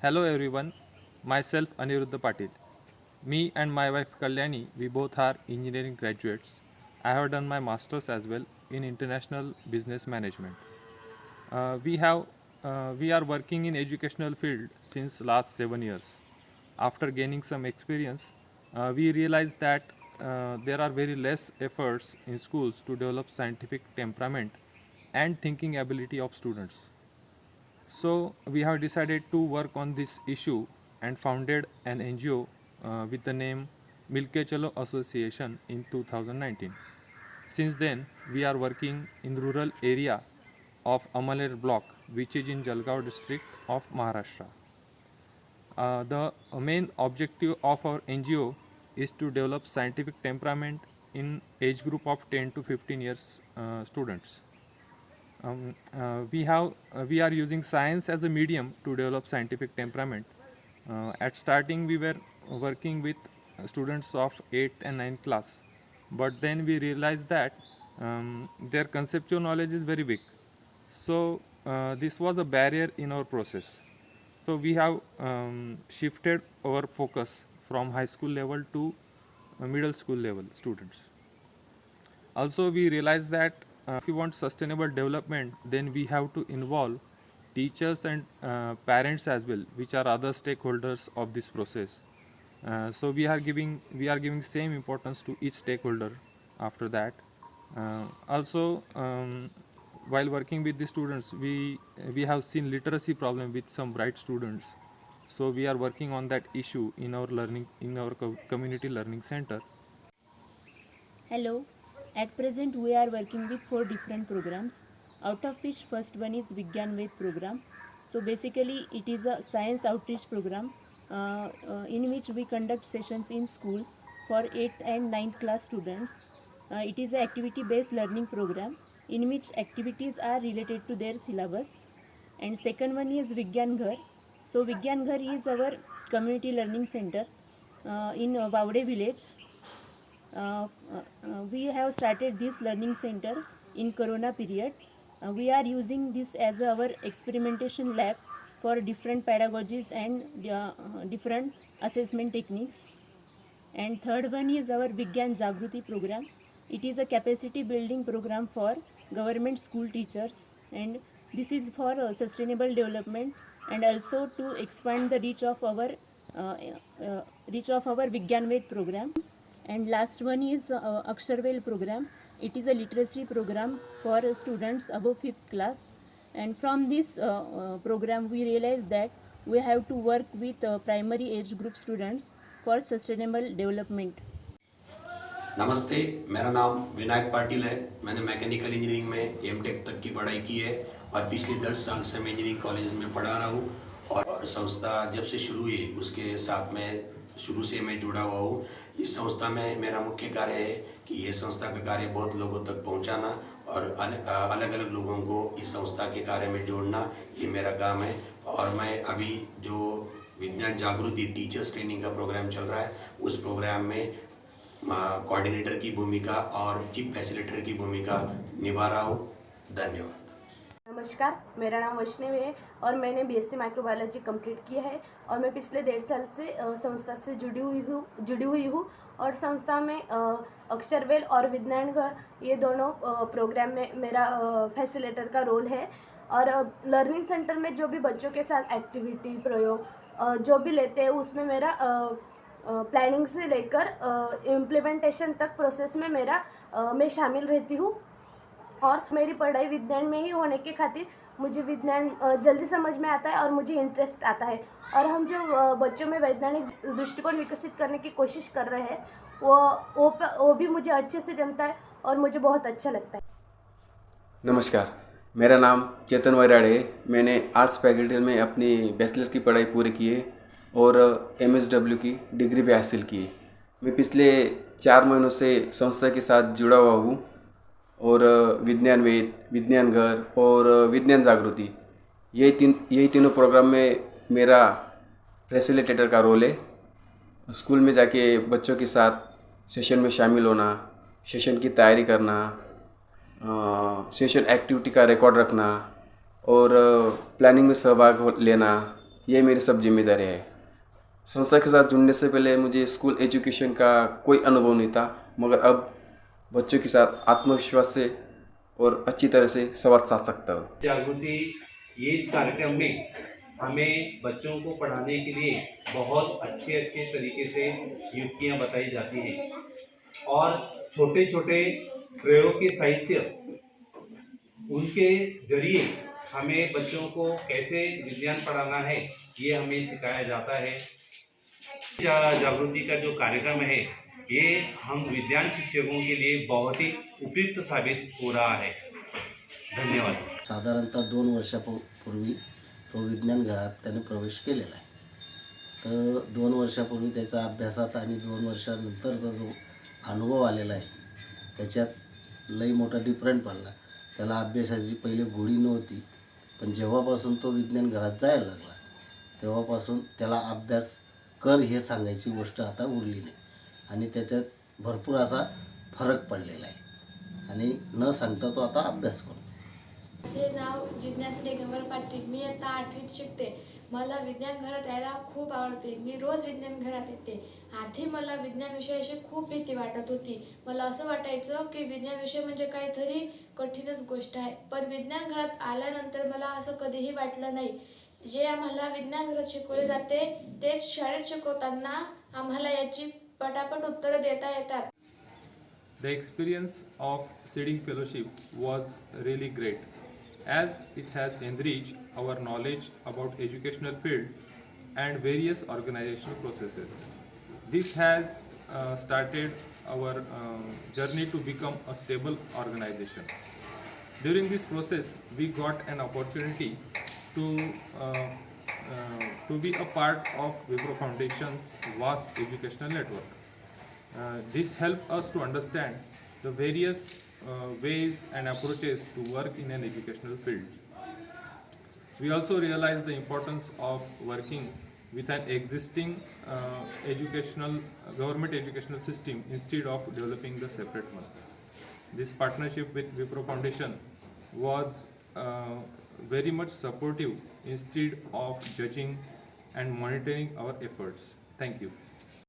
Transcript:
Hello everyone, myself Aniruddha Patil. Me and my wife Kalyani, we both are engineering graduates. I have done my masters as well in international business management. We have we are working in educational field since last 7 years. After gaining some experience, we realized that there are very less efforts in schools to develop scientific temperament and thinking ability of students. So we have decided to work on this issue and founded an NGO with the name Milke Chalo Association in 2019. Since then, we are working in rural area of Amaler block, which is in Jalgaon district of Maharashtra. The main objective of our NGO is to develop scientific temperament in age group of 10 to 15 years students. We are using science as a medium to develop scientific temperament. At starting, we were working with students of 8th and 9th class, but then we realized that their conceptual knowledge is very weak. So this was a barrier in our process. So we have shifted our focus from high school level to middle school level students. Also, we realized that if we want sustainable development, then we have to involve teachers and parents as well, which are other stakeholders of this process. So we are giving same importance to each stakeholder after that. Also, while working with the students, we have seen literacy problem with some bright students. So we are working on that issue in our learning in our community learning center. Hello. At present, we are working with 4 different programs, out of which first one is Vigyan Ved program. So basically, it is a science outreach program in which we conduct sessions in schools for 8th and 9th class students. It is an activity-based learning program in which activities are related to their syllabus. And second one is Vigyan Ghar. So Vigyan Ghar is our community learning center in Vavde village. We have started this learning center in corona period. We are using this as our experimentation lab for different pedagogies and different assessment techniques. And third one is our Vigyan Jagruti program. It is a capacity building program for government school teachers, and this is for sustainable development and also to expand the reach of our Vigyan Ved program. And last one is Aksharvel program. It is a literacy program for students above 5th class. And from this program, we realize that we have to work with primary age group students for sustainable development. नमस्ते, मेरा नाम विनायक पाटिल है। मैंने mechanical engineering में MTech तक की पढ़ाई की है और पिछले 10 साल से मैं इंजीनियरिंग कॉलेज में पढ़ा रहा हूँ। और संस्था जब से शुरू हुई उसके साथ में शुरू से मैं जुड़ा हुआ हूँ। इस संस्था में मेरा मुख्य कार्य है कि ये संस्था का कार्य बहुत लोगों तक पहुँचाना और अलग अलग लोगों को इस संस्था के कार्य में जोड़ना, ये मेरा काम है। और मैं अभी जो विज्ञान जागृति टीचर्स ट्रेनिंग का प्रोग्राम चल रहा है, उस प्रोग्राम में कोऑर्डिनेटर की भूमिका और चीफ फैसिलिटेटर की भूमिका निभा रहा हूँ। धन्यवाद। नमस्कार, मेरा नाम वैष्णवी है और मैंने बीएससी माइक्रोबायोलॉजी कंप्लीट किया है और मैं पिछले 1.5 साल से संस्था से जुड़ी हुई हूँ और संस्था में अक्षरवेल और विज्ञान घर, ये दोनों प्रोग्राम में मेरा फैसिलिटेटर का रोल है। और लर्निंग सेंटर में जो भी बच्चों के साथ एक्टिविटी प्रयोग जो भी लेते हैं उसमें मेरा प्लानिंग से लेकर इम्प्लीमेंटेशन तक प्रोसेस में मैं शामिल रहती हूँ। और मेरी पढ़ाई विज्ञान में ही होने के खातिर मुझे विज्ञान जल्दी समझ में आता है और मुझे इंटरेस्ट आता है। और हम जो बच्चों में वैज्ञानिक दृष्टिकोण विकसित करने की कोशिश कर रहे हैं वो भी मुझे अच्छे से जमता है और मुझे बहुत अच्छा लगता है। नमस्कार, मेरा नाम चेतन वैराड़े है। मैंने आर्ट्स फैकल्टी में अपनी बैचलर की पढ़ाई पूरी की है और MSW की डिग्री भी हासिल की है। मैं पिछले 4 महीनों से संस्था के साथ जुड़ा हुआ हूँ और विज्ञान वेद, विज्ञान घर और विज्ञान जागृति, यही तीनों प्रोग्राम में मेरा फैसिलिटेटर का रोल है। स्कूल में जाके बच्चों के साथ सेशन में शामिल होना, सेशन की तैयारी करना, सेशन एक्टिविटी का रिकॉर्ड रखना और प्लानिंग में सहभाग लेना ये मेरी सब जिम्मेदारी है। संस्था के साथ जुड़ने से पहले मुझे स्कूल एजुकेशन का कोई अनुभव नहीं था, मगर अब बच्चों के साथ आत्मविश्वास से और अच्छी तरह से संवाद साध सकता हूँ। जागृति ये इस कार्यक्रम में हमें बच्चों को पढ़ाने के लिए बहुत अच्छे तरीके से युक्तियाँ बताई जाती हैं और छोटे छोटे प्रयोग के साहित्य उनके जरिए हमें बच्चों को कैसे विज्ञान पढ़ाना है ये हमें सिखाया जाता है। जागृति का जो कार्यक्रम है ये हम विज्ञान शिक्षकों के लिए बहुत ही उपयुक्त साबित हो रहा है। धन्यवाद। साधारणतः 2 वर्षापूर्वी तो विज्ञान घरात त्याने प्रवेश केलेला आहे। तर 2 वर्षापूर्वी त्याचा अभ्यासात आणि 2 वर्षानंतरचा जो अनुभव आलेला आहे त्याच्यात लई मोठा डिफरंट पडला। त्याला अभ्यासाची पहिले गोडी नव्हती, पण जेव्हापासून तो विज्ञान घरात जायला लागला तेव्हापासून त्याला अभ्यास कर हे सांगायची गोष्ट आता उरली नाही आणि त्याच्यात भरपूर असा फरक पडलेला आहे आणि न सांगता तो आता अभ्यास करतो। माझे नाव जिज्ञासा दिगंबर पाटील। मी आता 8वीत शिकते। मला विज्ञान घरात यायला खूप आवडते। मी रोज विज्ञान घरात येते। आधी मला विज्ञान विषयाची खूप भीती वाटत होती। मला असं वाटायचं की विज्ञान विषय म्हणजे काहीतरी कठीणच गोष्ट आहे, पण विज्ञान घरात आल्यानंतर मला असं कधीही वाटलं नाही। जे आम्हाला विज्ञान घरात शिकवले जाते तेच शाळेत शिकवताना आम्हाला याची पटापट उत्तरं देता येतात। The experience of Seeding Fellowship was really great, as it has enriched our knowledge about educational field and various organizational processes. This has started our journey to become a stable organization. During this process, we got an opportunity to be a part of Wipro Foundation's vast educational network. This helped us to understand the various ways and approaches to work in an educational field. We also realized the importance of working with an existing government educational system instead of developing the separate one. This partnership with Wipro Foundation was very much supportive instead of judging and monitoring our efforts. Thank you.